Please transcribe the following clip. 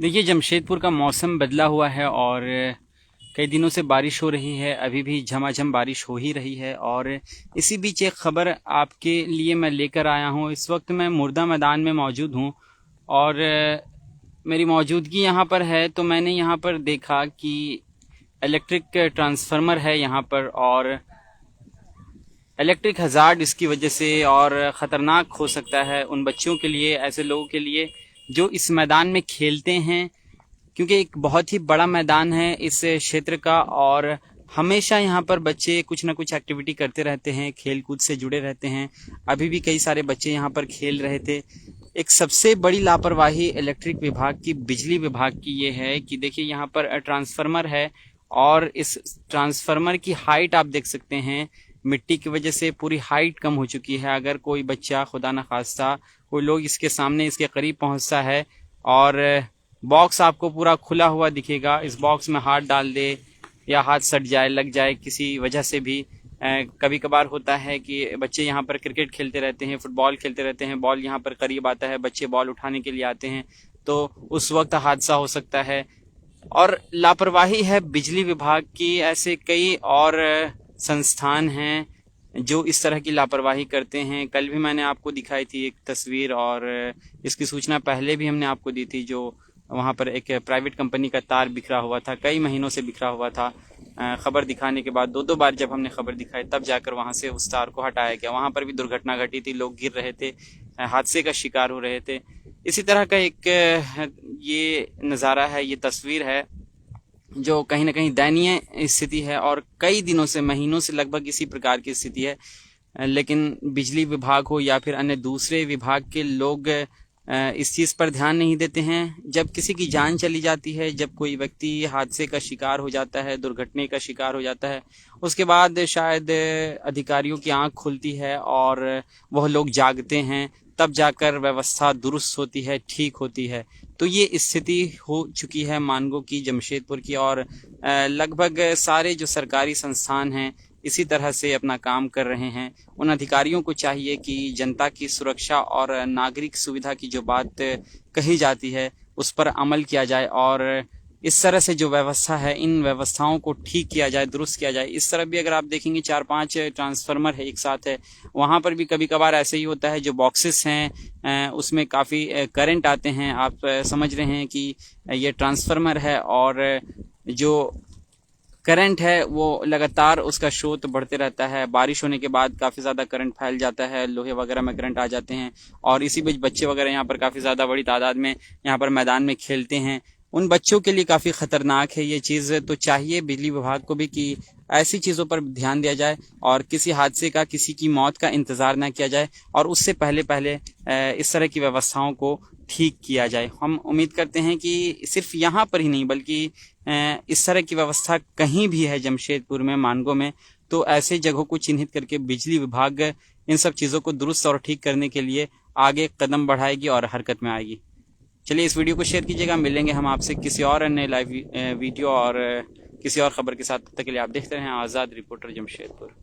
देखिए, जमशेदपुर का मौसम बदला हुआ है और कई दिनों से बारिश हो रही है। अभी भी झमाझम बारिश हो ही रही है और इसी बीच एक ख़बर आपके लिए मैं लेकर आया हूँ। इस वक्त मैं मुर्दा मैदान में मौजूद हूँ और मेरी मौजूदगी यहाँ पर है तो मैंने यहाँ पर देखा कि इलेक्ट्रिक ट्रांसफार्मर है यहाँ पर और इलेक्ट्रिक हज़ार्ड इसकी वजह से और ख़तरनाक हो सकता है उन बच्चों के लिए, ऐसे लोगों के लिए जो इस मैदान में खेलते हैं, क्योंकि एक बहुत ही बड़ा मैदान है इस क्षेत्र का और हमेशा यहाँ पर बच्चे कुछ ना कुछ एक्टिविटी करते रहते हैं, खेल कूद से जुड़े रहते हैं। अभी भी कई सारे बच्चे यहाँ पर खेल रहे थे। एक सबसे बड़ी लापरवाही इलेक्ट्रिक विभाग की, बिजली विभाग की ये है कि देखिए यहाँ पर ट्रांसफार्मर है और इस ट्रांसफार्मर की हाइट आप देख सकते हैं, मिट्टी की वजह से पूरी हाइट कम हो चुकी है। अगर कोई बच्चा, खुदा न खास्ता कोई लोग इसके सामने, इसके करीब पहुंचता है और बॉक्स आपको पूरा खुला हुआ दिखेगा, इस बॉक्स में हाथ डाल दे या हाथ सट जाए, लग जाए किसी वजह से भी। कभी कभार होता है कि बच्चे यहाँ पर क्रिकेट खेलते रहते हैं, फुटबॉल खेलते रहते हैं, बॉल यहाँ पर करीब आता है, बच्चे बॉल उठाने के लिए आते हैं तो उस वक्त हादसा हो सकता है। और लापरवाही है बिजली विभाग की। ऐसे कई और संस्थान हैं जो इस तरह की लापरवाही करते हैं। कल भी मैंने आपको दिखाई थी एक तस्वीर और इसकी सूचना पहले भी हमने आपको दी थी, जो वहाँ पर एक प्राइवेट कंपनी का तार बिखरा हुआ था, कई महीनों से बिखरा हुआ था। खबर दिखाने के बाद दो बार जब हमने खबर दिखाई तब जाकर वहाँ से उस तार को हटाया गया। वहाँ पर भी दुर्घटना घटी थी, लोग गिर रहे थे, हादसे का शिकार हो रहे थे। इसी तरह का एक ये नज़ारा है, ये तस्वीर है जो कहीं ना कहीं दयनीय स्थिति है और कई दिनों से, महीनों से लगभग इसी प्रकार की स्थिति है। लेकिन बिजली विभाग हो या फिर अन्य दूसरे विभाग के लोग इस चीज़ पर ध्यान नहीं देते हैं। जब किसी की जान चली जाती है, जब कोई व्यक्ति हादसे का शिकार हो जाता है, दुर्घटना का शिकार हो जाता है, उसके बाद शायद अधिकारियों की आंख खुलती है और वह लोग जागते हैं, तब जाकर व्यवस्था दुरुस्त होती है, ठीक होती है। तो ये स्थिति हो चुकी है मानगो की, जमशेदपुर की और लगभग सारे जो सरकारी संस्थान हैं इसी तरह से अपना काम कर रहे हैं। उन अधिकारियों को चाहिए कि जनता की सुरक्षा और नागरिक सुविधा की जो बात कही जाती है उस पर अमल किया जाए और इस तरह से जो व्यवस्था है, इन व्यवस्थाओं को ठीक किया जाए, दुरुस्त किया जाए। इस तरफ भी अगर आप देखेंगे 4-5 ट्रांसफार्मर है एक साथ है, वहाँ पर भी कभी कभार ऐसे ही होता है। जो बॉक्सेस हैं उसमें काफ़ी करंट आते हैं। आप समझ रहे हैं कि ये ट्रांसफार्मर है और जो करंट है वो लगातार उसका स्रोत बढ़ते रहता है। बारिश होने के बाद काफ़ी ज़्यादा करंट फैल जाता है, लोहे वगैरह में करंट आ जाते हैं और इसी बीच बच्चे वगैरह यहाँ पर काफ़ी ज़्यादा बड़ी तादाद में यहाँ पर मैदान में खेलते हैं। उन बच्चों के लिए काफ़ी ख़तरनाक है ये चीज़। तो चाहिए बिजली विभाग को भी कि ऐसी चीज़ों पर ध्यान दिया जाए और किसी हादसे का, किसी की मौत का इंतज़ार ना किया जाए और उससे पहले पहले इस तरह की व्यवस्थाओं को ठीक किया जाए। हम उम्मीद करते हैं कि सिर्फ यहाँ पर ही नहीं बल्कि इस तरह की व्यवस्था कहीं भी है जमशेदपुर में, मानगो में, तो ऐसे जगहों को चिन्हित करके बिजली विभाग इन सब चीज़ों को दुरुस्त और ठीक करने के लिए आगे कदम बढ़ाएगी और हरकत में आएगी। चलिए इस वीडियो को शेयर कीजिएगा। मिलेंगे हम आपसे किसी और अन्य लाइव वीडियो और किसी और खबर के साथ। तब तक के लिए आप देखते रहें आज़ाद रिपोर्टर जमशेदपुर।